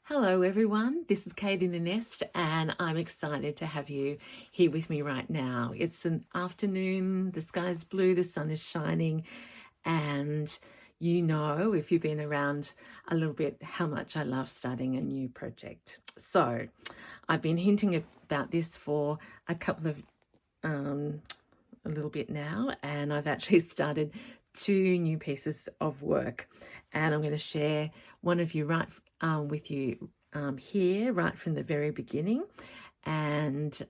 Hello everyone, this is Kate in the Nest and I'm excited to have you here with me right now. It's an afternoon, the sky's blue, the sun is shining, and you know, if you've been around a little bit, how much I love starting a new project. So I've been hinting about this for a little bit now, and I've actually started 2 new pieces of work, and I'm going to share one of you with you here right from the very beginning, and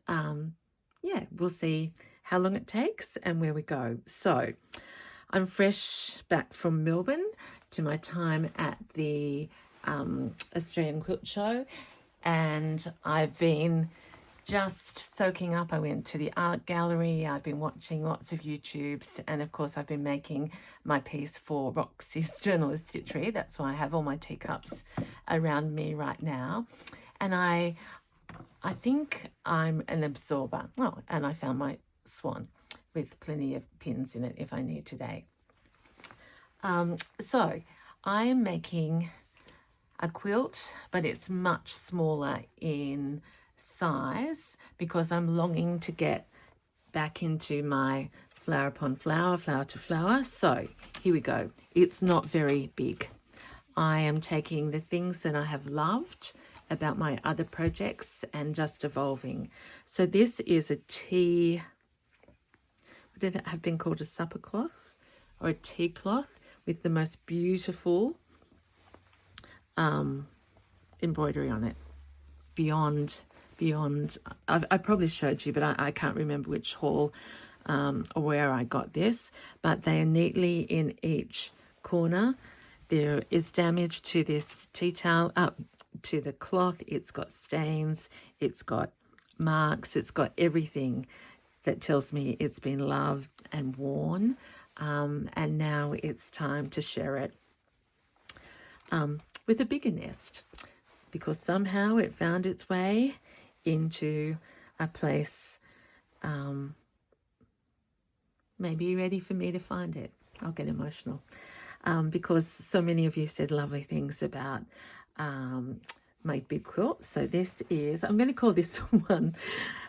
yeah, we'll see how long it takes and where we go. So I'm fresh back from Melbourne to my time at the Australian Quilt Show, and I've been just soaking up. I went to the art gallery. I've been watching lots of YouTubes, and of course I've been making my piece for Roxy's Journal of Stitchery. That's why I have all my teacups around me right now. And I think I'm an absorber. Oh, and I found my swan with plenty of pins in it if I need today. So I am making a quilt, but it's much smaller in size because I'm longing to get back into my flower upon flower, flower to flower. So here we go. It's not very big. I am taking the things that I have loved about my other projects and just evolving. So this is a tea, would it have been called a supper cloth or a tea cloth with the most beautiful embroidery on it. Beyond, I probably showed you, but I can't remember which haul or where I got this, but they are neatly in each corner. There is damage to this tea towel, to the cloth. It's got stains, it's got marks, it's got everything that tells me it's been loved and worn, and now it's time to share it with a bigger nest, because somehow it found its way into a place maybe ready for me to find it. I'll get emotional because so many of you said lovely things about my big quilt. So this is, I'm going to call this one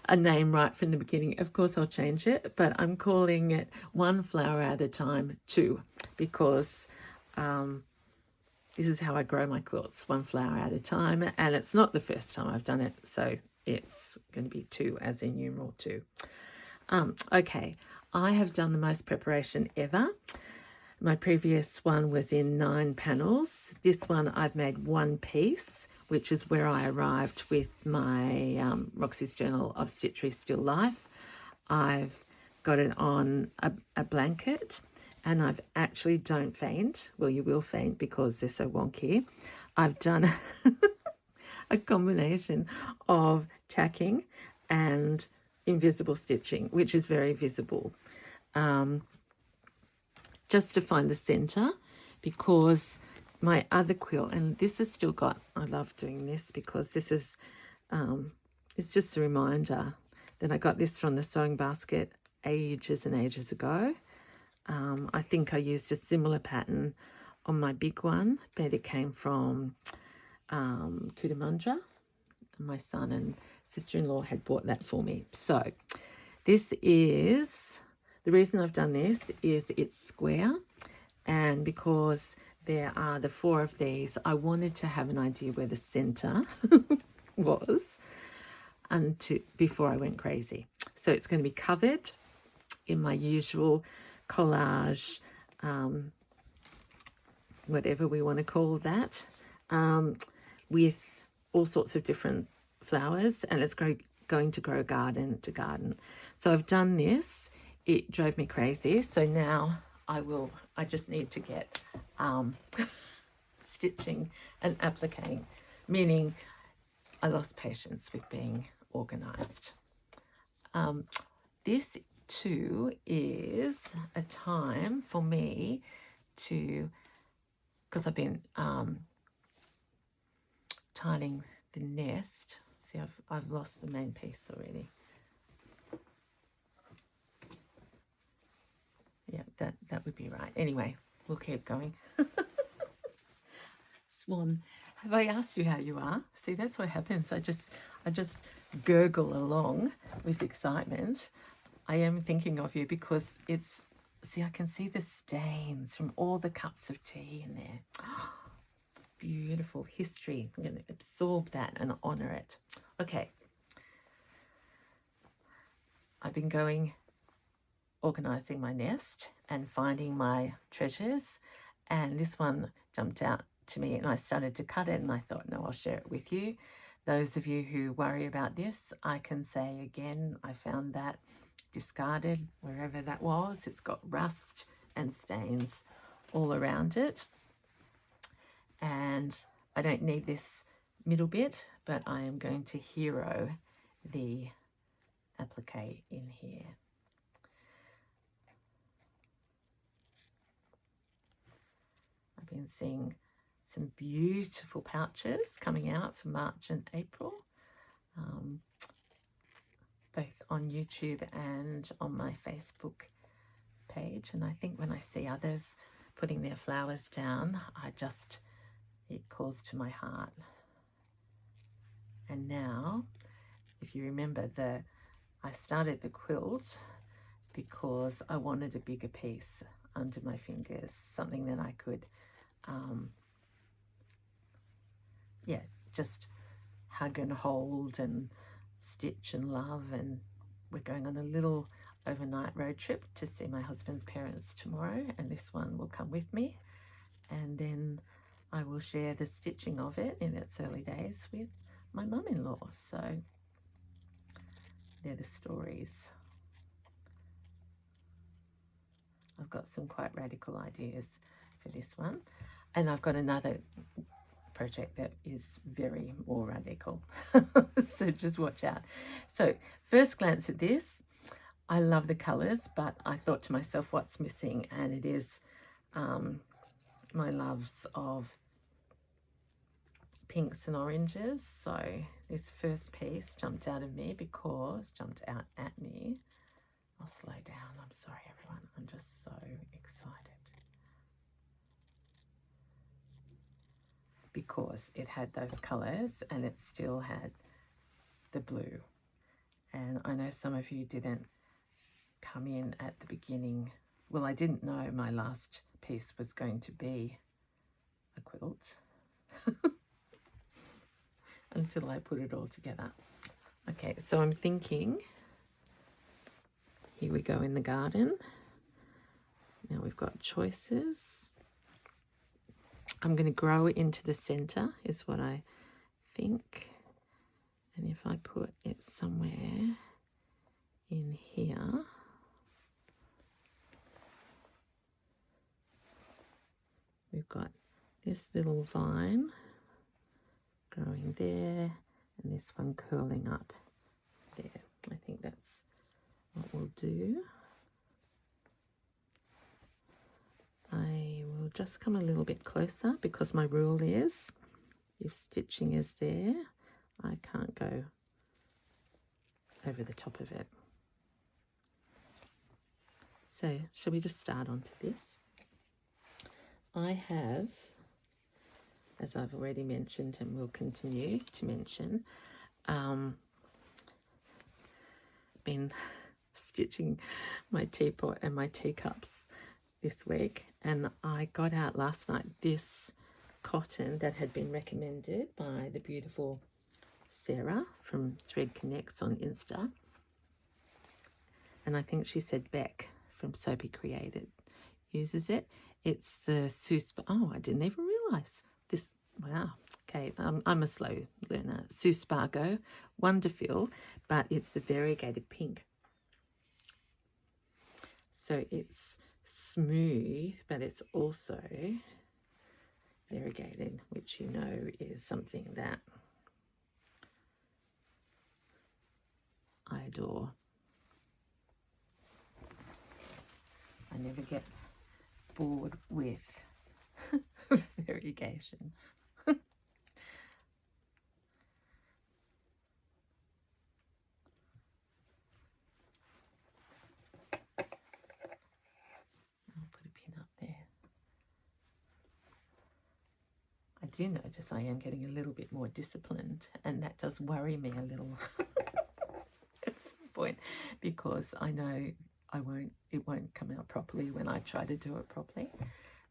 a name right from the beginning. Of course I'll change it, but I'm calling it One Flower at a Time 2, because this is how I grow my quilts, 1 flower at a time, and it's not the first time I've done it, so it's going to be 2 as in numeral 2. Okay, I have done the most preparation ever. My previous one was in 9 panels. This one I've made 1 piece, which is where I arrived with my Roxy's Journal of Stitchery Still Life. I've got it on a blanket, and I've actually, don't faint, well, you will faint because they're so wonky. I've done a combination of tacking and invisible stitching, which is very visible, just to find the center, because my other quilt, and this has still got, I love doing this because this is, it's just a reminder that I got this from the sewing basket ages and ages ago. I think I used a similar pattern on my big one, but it came from Kudamundra. My son and sister-in-law had bought that for me. So this is, the reason I've done this is it's square, and because there are the 4 of these, I wanted to have an idea where the center was before I went crazy. So it's going to be covered in my usual collage, whatever we want to call that, with all sorts of different flowers, and it's going to grow garden to garden. So I've done this. It drove me crazy. So now I just need to get stitching and appliquing, meaning I lost patience with being organized. This too is a time for me to, because I've been tidying the nest. See, I've lost the main piece already. Yeah, that would be right. Anyway, we'll keep going. Swan. Have I asked you how you are? See, that's what happens. I just gurgle along with excitement. I am thinking of you because it's, see, I can see the stains from all the cups of tea in there. Beautiful history. I'm going to absorb that and honor it. Okay. I've been organizing my nest and finding my treasures, and this one jumped out to me and I started to cut it and I thought, no, I'll share it with you. Those of you who worry about this, I can say again, I found that discarded wherever that was. It's got rust and stains all around it, and I don't need this middle bit, but I am going to hero the applique in here. I've been seeing some beautiful pouches coming out for March and April, both on YouTube and on my Facebook page. And I think when I see others putting their flowers down, it calls to my heart. And now, if you remember, I started the quilt because I wanted a bigger piece under my fingers, something that I could just hug and hold and stitch and love. And we're going on a little overnight road trip to see my husband's parents tomorrow, and this one will come with me, and then I will share the stitching of it in its early days with my mum-in-law. So they're the stories. I've got some quite radical ideas for this one, and I've got another project that is very more radical. So just watch out. So first glance at this, I love the colors, but I thought to myself, what's missing? And it is my loves of pinks and oranges. So this first piece jumped out at me. I'll slow down. I'm sorry, everyone. I'm just so excited. Because it had those colors and it still had the blue. And I know some of you didn't come in at the beginning. Well, I didn't know my last piece was going to be a quilt until I put it all together. Okay, so I'm thinking, here we go in the garden. Now we've got choices. I'm going to grow it into the center is what I think. And if I put it somewhere in here, we've got this little vine growing there and this one curling up there. I think that's what we'll do. I will just come a little bit closer because my rule is if stitching is there, I can't go over the top of it. So shall we just start onto this? I have, as I've already mentioned and will continue to mention, been stitching my teapot and my teacups this week, and I got out last night this cotton that had been recommended by the beautiful Sarah from Thread Connects on Insta, and I think she said Beck from Soapy Created uses it. It's the oh, I didn't even realize this. Wow. Okay, I'm a slow learner. Suspargo Wonderful, but it's the variegated pink. So it's smooth, but it's also variegated, which you know is something that I adore. I never get bored with variegation. do notice I am getting a little bit more disciplined, and that does worry me a little at some point, because I know it won't come out properly when I try to do it properly.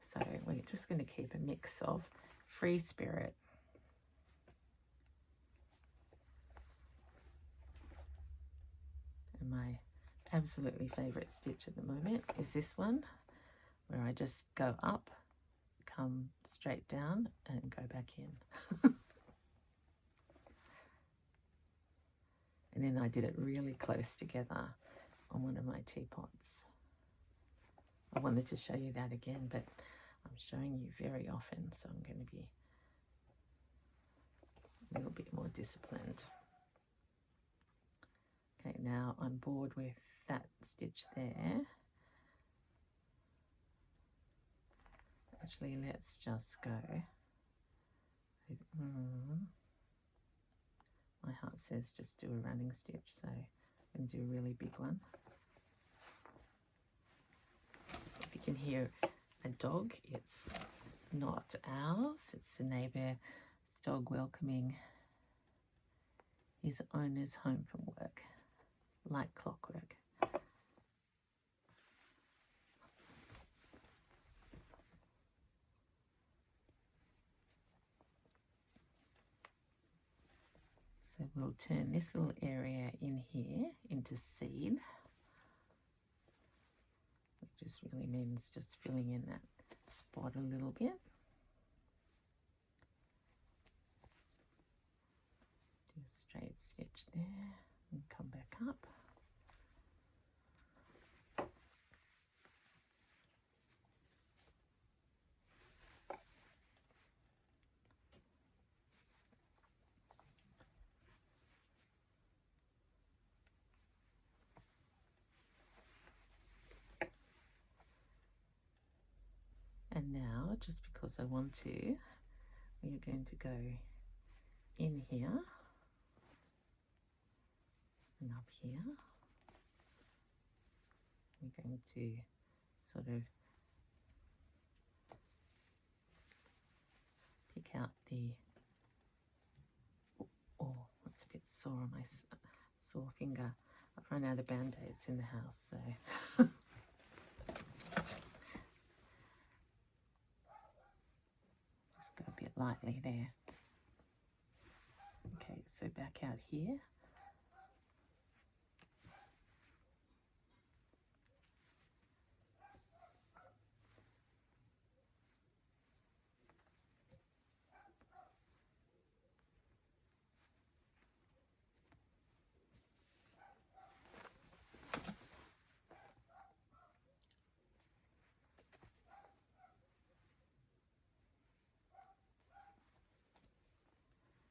So we're just going to keep a mix of free spirit and my absolutely favorite stitch at the moment is this one, where I just go up, come straight down and go back in. And then I did it really close together on one of my teapots. I wanted to show you that again, but I'm showing you very often, so I'm going to be a little bit more disciplined. Okay, now I'm bored with that stitch there. Actually, let's just go. My heart says just do a running stitch, so I'm going to do a really big one. If you can hear a dog, it's not ours, it's the neighbour's dog welcoming his owners home from work, like clockwork. So we'll turn this little area in here into seed, which just really means just filling in that spot a little bit. Do a straight stitch there and come back up. And now, just because I want to, we are going to go in here and up here. We're going to sort of pick out the, oh, it's a bit sore on my sore finger. I've run out of band-aids in the house, so just go a bit lightly there. Okay, so back out here.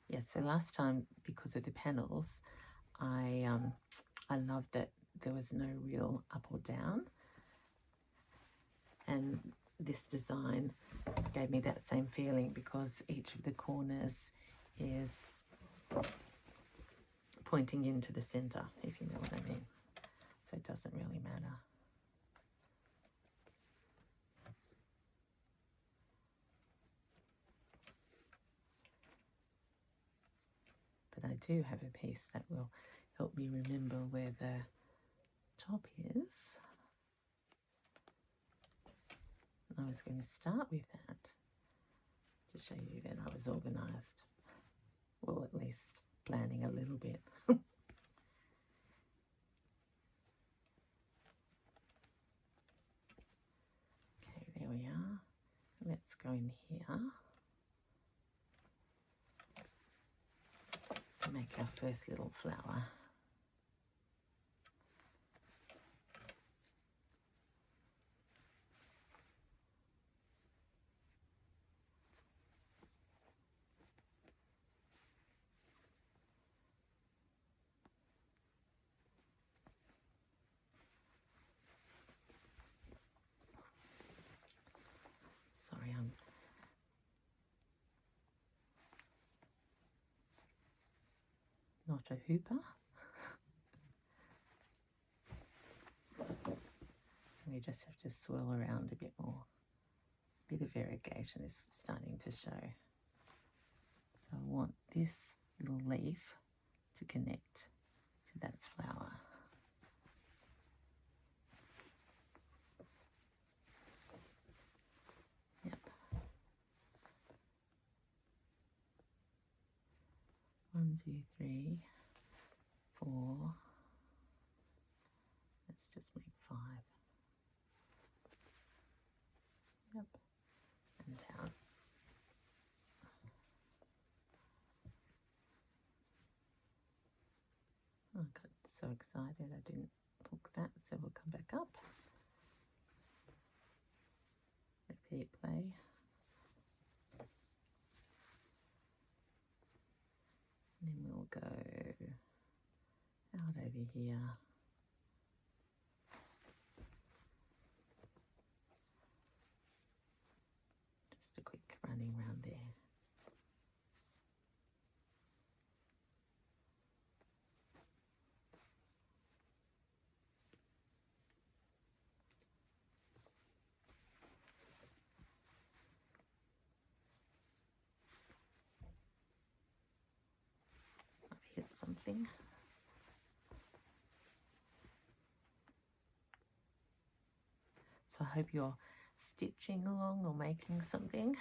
Yes, so last time, because of the panels, I loved that there was no real up or down, and this design gave me that same feeling because each of the corners is pointing into the center, if you know what I mean. So it doesn't really matter. But I do have a piece that will help me remember where the top is. I was going to start with that to show you that I was organised. Well, at least planning a little bit. Okay, there we are. Let's go in here and make our first little flower. Sorry, I'm not a hooper. So we just have to swirl around a bit more. A bit of variegation is starting to show. So I want this little leaf to connect to that flower. Yep. 1, 2, 3, 4. Let's just make 5. Yep. And down. I got so excited I didn't hook that, so we'll come back up. Repeat play. And then we'll go out over here. Just a quick running round there. I've hit something. So I hope you're stitching along or making something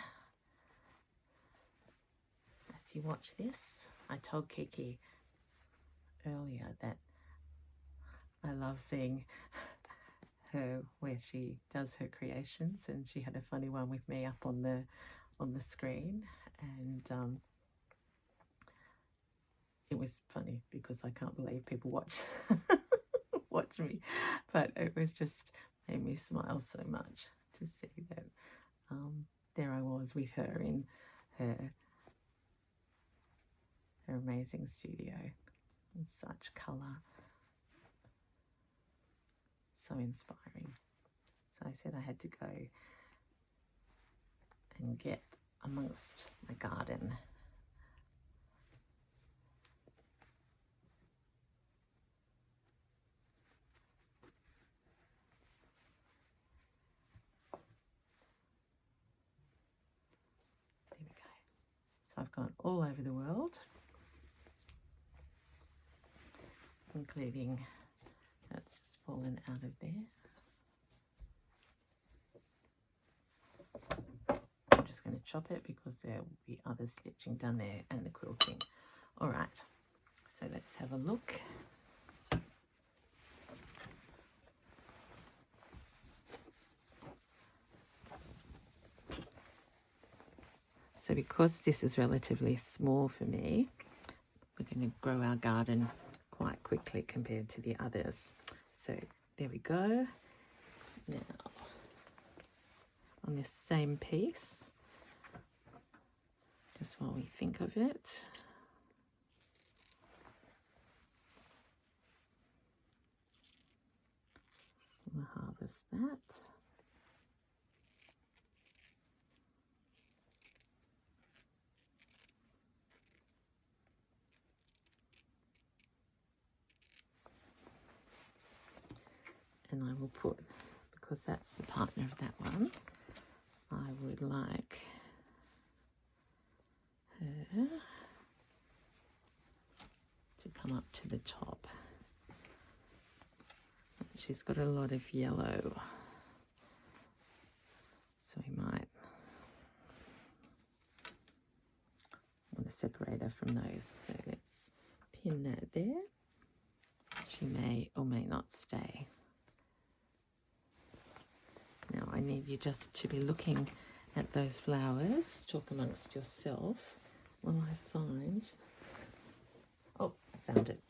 as you watch this. I told Kiki earlier that I love seeing her where she does her creations, and she had a funny one with me up on the screen, and it was funny because I can't believe people watch watch me, but it was just made me smile so much to see that there I was with her in her amazing studio in such colour, so inspiring. So I said I had to go and get amongst my garden. There we go. So I've gone all over the world, including, that's just fallen out of there. I'm just going to chop it because there will be other stitching done there and the quilting. All right, so let's have a look. So because this is relatively small for me, we're going to grow our garden quite quickly compared to the others. So there we go. Now, on this same piece, just while we think of it, we'll harvest that. And I will put, because that's the partner of that one, I would like her to come up to the top. She's got a lot of yellow, so we might want to separate her from those. So let's pin that there. She may or may not stay. Now I need you just to be looking at those flowers, talk amongst yourself while I find, oh, I found it.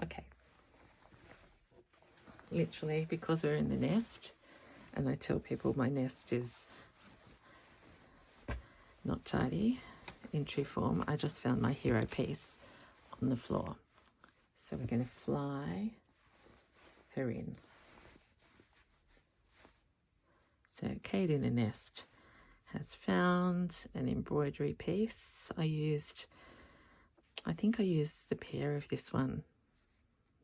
Okay. Literally, because we're in the nest, and I tell people my nest is not tidy in true form, I just found my hero piece on the floor. So we're going to fly her in. So Kate in the nest has found an embroidery piece. I think I used the pair of this one,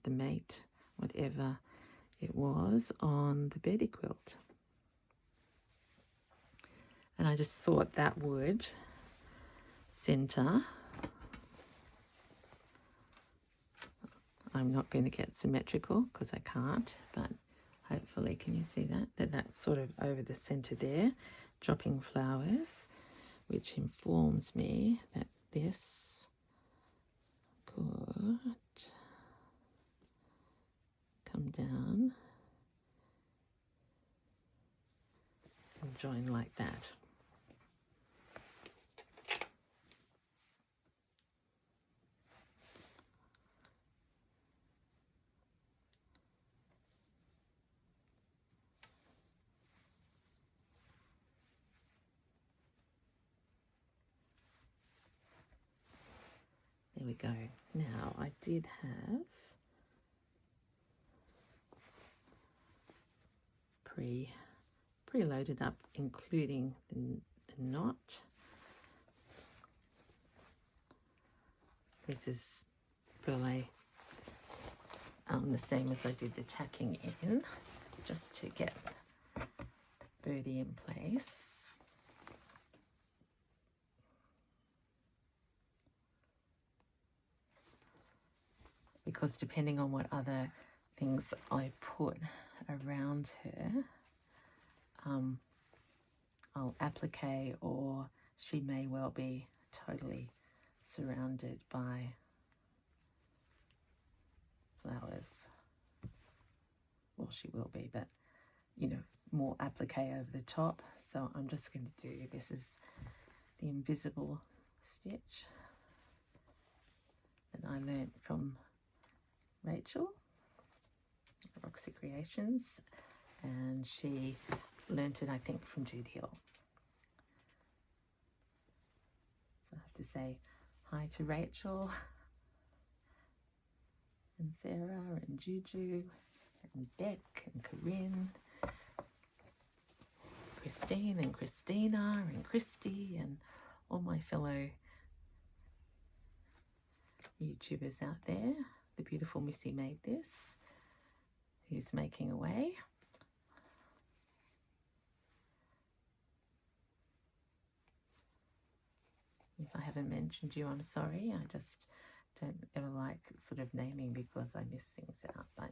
the mate, whatever it was, on the beddie quilt. and I just thought that would center. I'm not going to get symmetrical because I can't, but hopefully, can you see that? That's sort of over the center there, dropping flowers, which informs me that this could come down and join like that. There we go. Now I did have pre-loaded up, including the knot. This is burlap, the same as I did the tacking in, just to get birdie in place. Because depending on what other things I put around her, I'll applique, or she may well be totally surrounded by flowers. Well, she will be, but you know, more applique over the top. So I'm just going to do, this is the invisible stitch that I learnt from Rachel, Roxy Creations, and she learnt it, I think, from Jude Hill. So I have to say hi to Rachel and Sarah and Juju and Beck and Corinne, Christine and Christina and Christy, and all my fellow YouTubers out there. The beautiful Missy Made This, who's making away. If I haven't mentioned you, I'm sorry. I just don't ever like sort of naming because I miss things out, but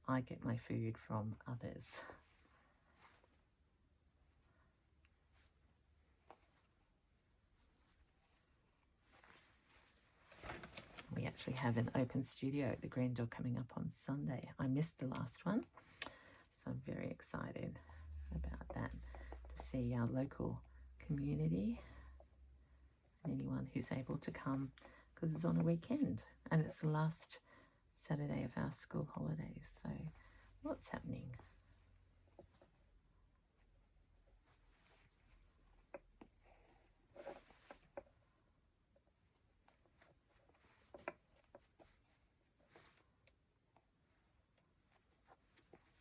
I get my food from others. We actually have an open studio at the Green Door coming up on Sunday. I missed the last one, so I'm very excited about that, to see our local community and anyone who's able to come, because it's on a weekend and it's the last Saturday of our school holidays. So what's happening?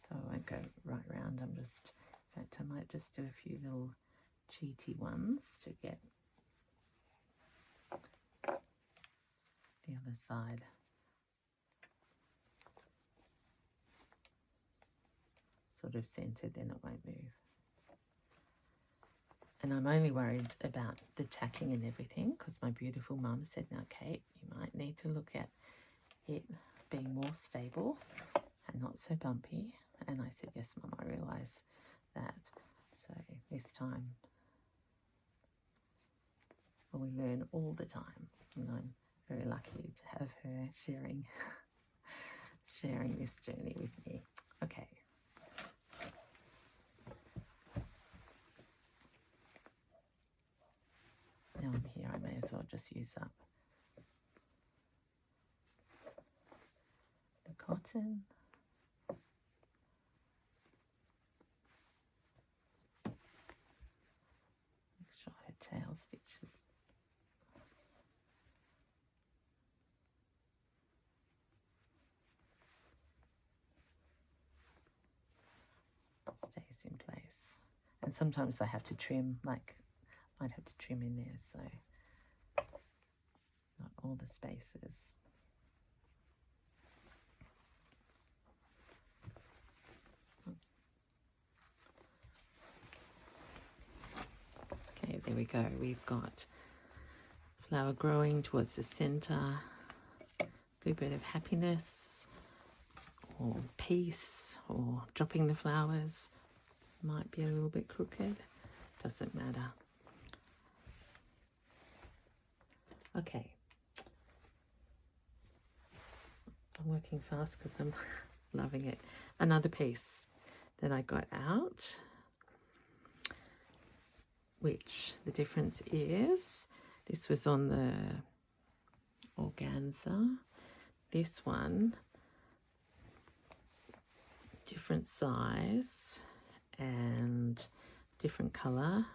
So I won't go right round. I'm just, in fact, I might just do a few little cheaty ones to get the other side sort of centered, then it won't move. And I'm only worried about the tacking and everything because my beautiful mum said, now Kate, you might need to look at it being more stable and not so bumpy. And I said, yes, Mum, I realise that. So this time, well, we learn all the time, and I'm very lucky to have her sharing this journey with me. Okay. Now I'm here, I may as well just use up the cotton. Make sure her tail stitches stays in place. And sometimes I have to trim, like might have to trim in there, so not all the spaces. we go. We've got flower growing towards the center, bluebird of happiness, or peace, or dropping the flowers. Might be a little bit crooked, doesn't matter. Okay, I'm working fast because I'm loving it. Another piece that I got out, which the difference is, this was on the organza. This one, different size and different color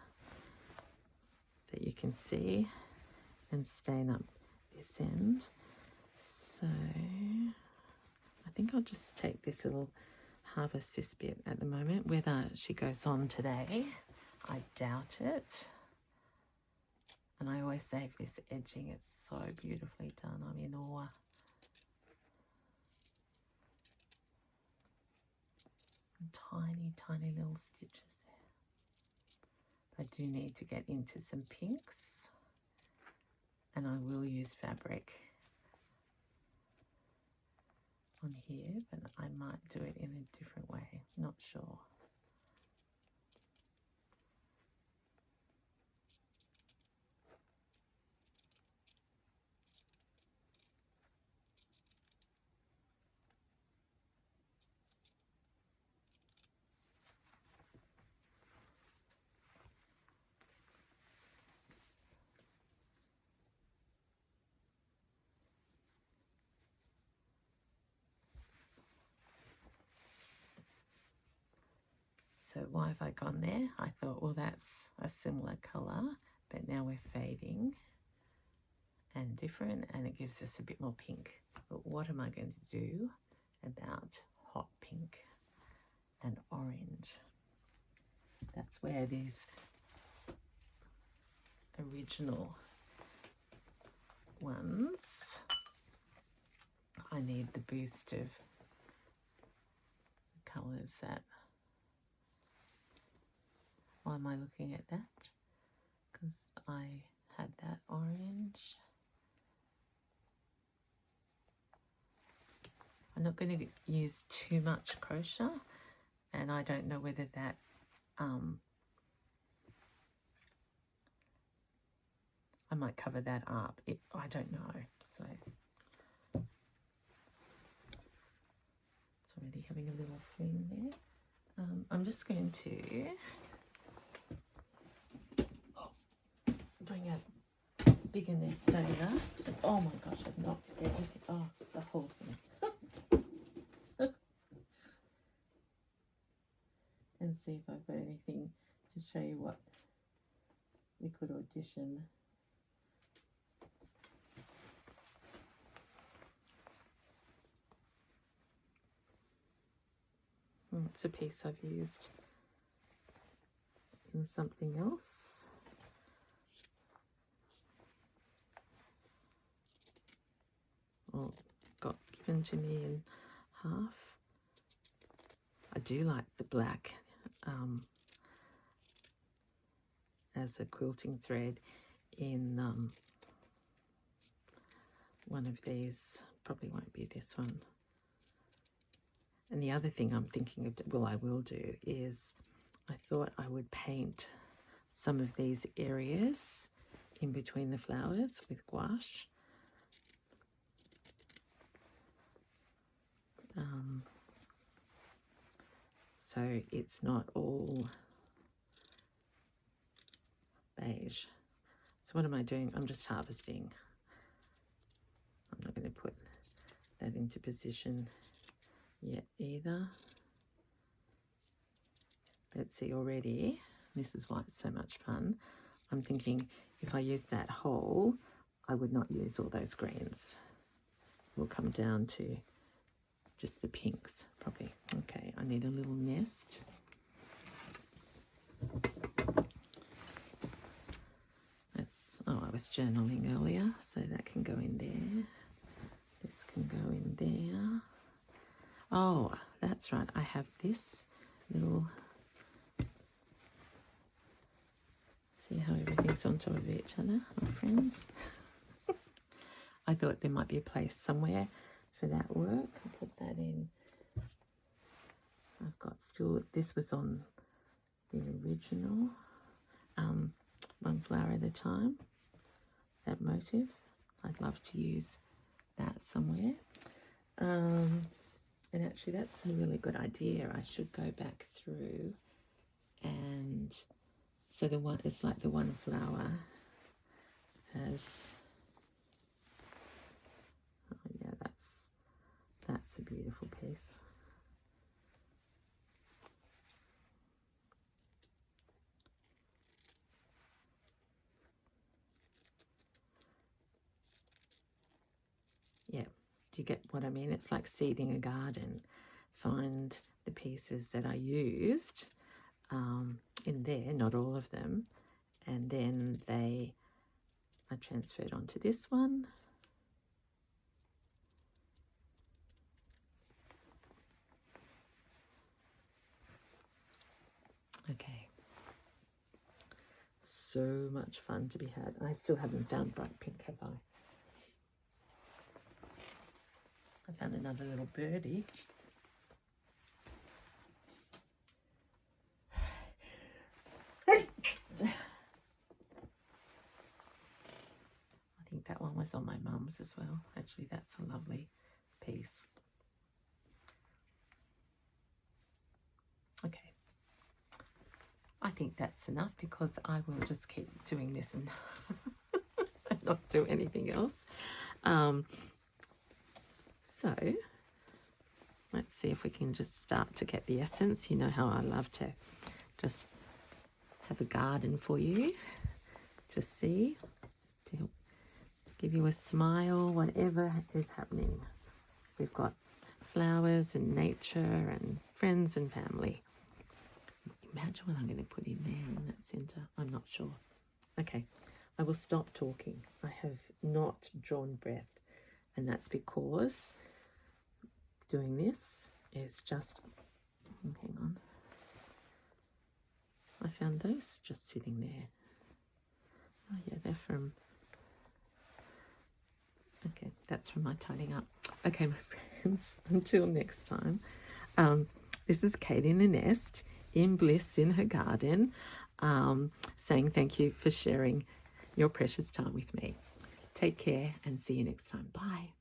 that you can see, and stain up this end. So I think I'll just take this little, harvest this bit at the moment. Whether she goes on today, I doubt it. And I always save this edging, it's so beautifully done, I'm in awe. And tiny, tiny little stitches there. I do need to get into some pinks, and I will use fabric on here, but I might do it in a different way, not sure. So why have I gone there? I thought, well, that's a similar colour, but now we're fading and different, and it gives us a bit more pink. But what am I going to do about hot pink and orange? That's where these original ones, I need the boost of colours that. Why am I looking at that? Because I had that orange. I'm not going to use too much crochet, and I don't know whether that I might cover that up. I don't know. So it's already having a little fling there. I'm just going to bring a bigger nest over. Oh my gosh, I've knocked everything. Oh, the whole thing. And see if I've got anything to show you what liquid audition. It's a piece I've used in something else. Or got given to me in half. I do like the black as a quilting thread in one of these. Probably won't be this one. And the other thing I'm thinking of, well, I will do, is I thought I would paint some of these areas in between the flowers with gouache. So it's not all beige. So what am I doing? I'm just harvesting. I'm not going to put that into position yet either. Let's see, already, this is why it's so much fun. I'm thinking if I use that hole, I would not use all those greens. We'll come down to just the pinks, probably. Okay, I need a little nest. I was journaling earlier, so that can go in there. This can go in there. Oh, that's right. I have this little, see how everything's things on top of each other, my friends. I thought there might be a place somewhere for that work. I'll put that in. I've got still, this was on the original, one flower at a time, that motif. I'd love to use that somewhere. And actually that's a really good idea. I should go back through, and so the one, it's like the one flower has, oh yeah, that's a beautiful piece. Yeah, do you get what I mean? It's like seeding a garden. Find the pieces that I used in there, not all of them, and then I transferred onto this one. Okay, so much fun to be had. I still haven't found bright pink, have I? I found another little birdie. I think that one was on my mum's as well. Actually, that's a lovely piece. Okay. I think that's enough, because I will just keep doing this and not do anything else. So let's see if we can just start to get the essence. You know how I love to just have a garden for you to see, to give you a smile, whatever is happening. We've got flowers and nature and friends and family. Imagine what I'm going to put in there in that center. I'm not sure. Okay, I will stop talking. I have not drawn breath, and that's because doing this is just, hang on, I found those just sitting there. Oh yeah, they're from, okay, that's from my tidying up. Okay, my friends, until next time. This is Kate in a nest, in bliss in her garden, saying thank you for sharing your precious time with me. Take care and see you next time. Bye.